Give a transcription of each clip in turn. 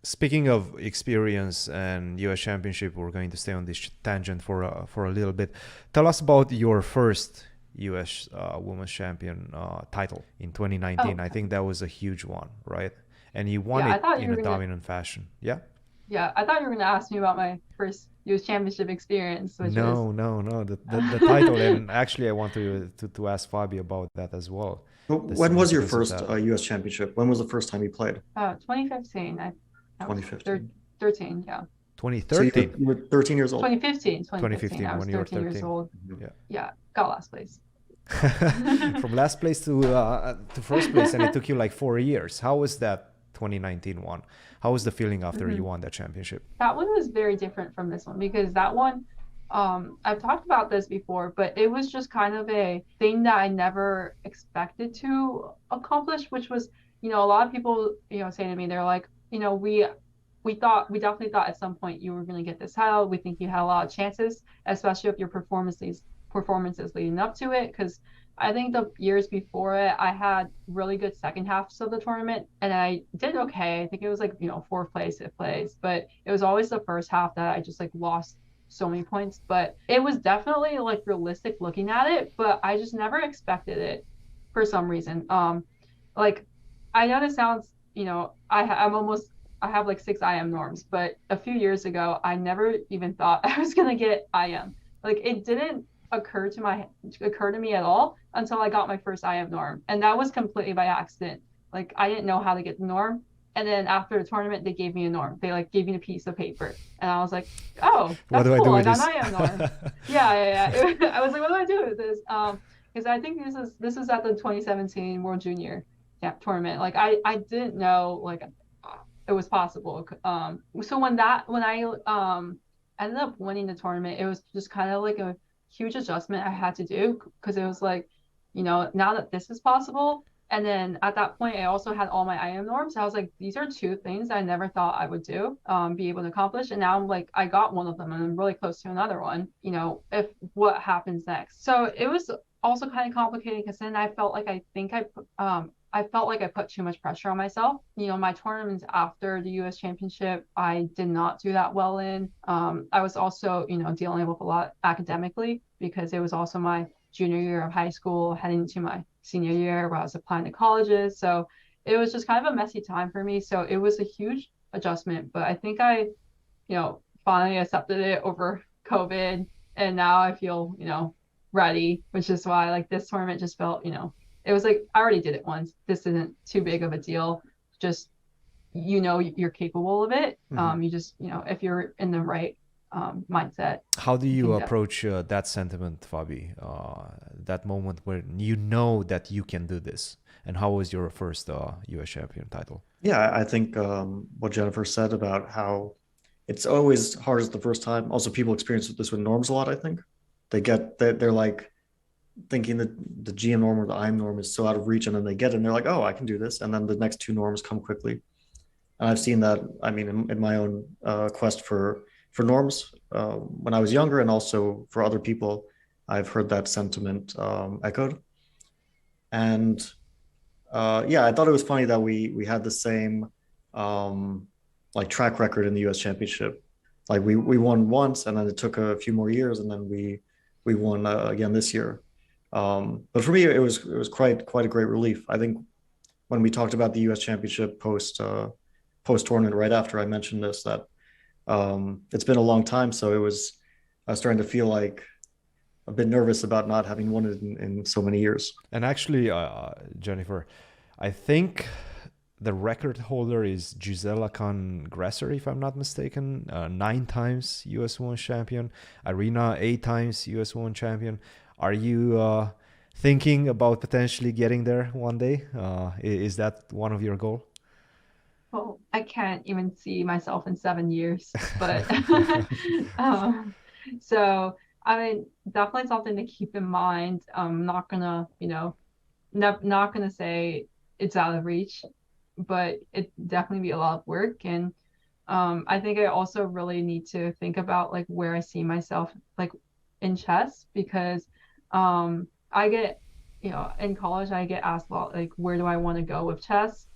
Speaking of experience and U.S. Championship, we're going to stay on this tangent for a little bit. Tell us about your first U.S. Women's Champion title in 2019. Oh, I think that was a huge one, right? And you won yeah. I it thought you in were a gonna. dominant fashion. Yeah. Yeah, I thought you were gonna ask me about my first U.S. Championship experience, which was. No, no, no. The title, and actually, I want to ask Fabi about that as well. But The when was your significance of first that. US championship? When was the first time you played? 2015. I was 2015. 13. Yeah, So you were, 2013, you were 13 years old. 2015. 2015. 2015 I was when you were 13 years 13. old. Mhm. Yeah. Yeah, got last place. From last place to first place, and it took you like 4 years. How was that 2019 one? How was the feeling after you Mhm. won that championship? That one was very different from this one because that one, I've talked about this before, but it was just kind of a thing that I never expected to accomplish, which was, a lot of people, say to me, they're like, we definitely thought at some point you were going to get this title. We think you had a lot of chances, especially with your performances leading up to it, because I think the years before it, I had really good second halves of the tournament and I did okay. I think it was like, fourth place, fifth place, but it was always the first half that I just like lost so many points. But it was definitely like realistic looking at it, but I just never expected it for some reason. Like I know this sounds, I have like six IM norms, but a few years ago, I never even thought I was gonna get IM. Like it didn't occur to me at all until I got my first IM norm, and that was completely by accident. Like I didn't know how to get the norm, and then after the tournament, they gave me a norm. They like gave me a piece of paper, and I was like, "Oh, What that's do I cool! do I with got this? an IM norm." Yeah, yeah, yeah. I was like, "What do I do with this?" Because I think this is at the 2017 World Junior tournament. Like I didn't know like it was possible. So when I ended up winning the tournament, it was just kind of like a huge adjustment I had to do because it was like, now that this is possible. And then at that point, I also had all my IM norms. I was like, these are two things I never thought I would do, be able to accomplish. And now I'm like, I got one of them and I'm really close to another one, if what happens next. So it was also kind of complicated because then I felt like I felt like I put too much pressure on myself. My tournaments after the US Championship, I did not do that well in. I was also, dealing with a lot academically because it was also my junior year of high school, heading into my senior year where I was applying to colleges. So it was just kind of a messy time for me. So it was a huge adjustment, but I think I, finally accepted it over COVID. And now I feel, ready, which is why like this tournament just felt, it was like I already did it once. This isn't too big of a deal. Just you're capable of it. Mhm. You just if you're in the right mindset, How do you you can definitely. approach that sentiment, Fabi? That moment where you know that you can do this, and how was your first U.S. champion title? Yeah, I think what Jennifer said about how it's always hardest the first time. Also, people experience this with norms a lot, I think. They're like thinking that the GM norm or the IM norm is so out of reach, and then they get it and they're like, oh, I can do this. And then the next two norms come quickly. And I've seen that, I mean, in my own quest for norms when I was younger, and also for other people, I've heard that sentiment echoed. And yeah, I thought it was funny that we had the same um, like track record in the U.S. Championship. Like we won once, and then it took a few more years, and then we won again this year. But for me, it was quite a great relief. I think when we talked about the U.S. Championship post tournament right after I mentioned this that it's been a long time, so I was starting to feel like a bit nervous about not having won it in so many years. And actually, Jennifer, I think the record holder is Gisela Khan Gresser, if I'm not mistaken. 9 times US Women's Champion. Irina, 8 times US Women's Champion. Are you thinking about potentially getting there one day? Is that one of your goals? Well, I can't even see myself in 7 years, but um, so I mean, definitely something to keep in mind. I'm not gonna, not gonna say it's out of reach, but it definitely be a lot of work. And I think I also really need to think about like where I see myself like in chess because I get, in college I get asked a lot like where do I want to go with chess?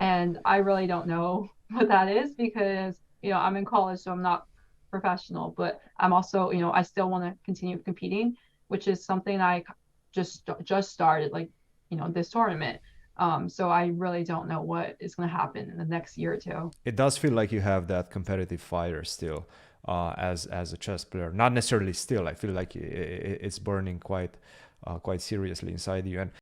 And I really don't know what that is because, I'm in college, so I'm not professional, but I'm also, I still want to continue competing, which is something I just started, like, this tournament. So I really don't know what is going to happen in the next year or two. It does feel like you have that competitive fire still, as a chess player. Not necessarily still. I feel like it's burning quite seriously inside you. And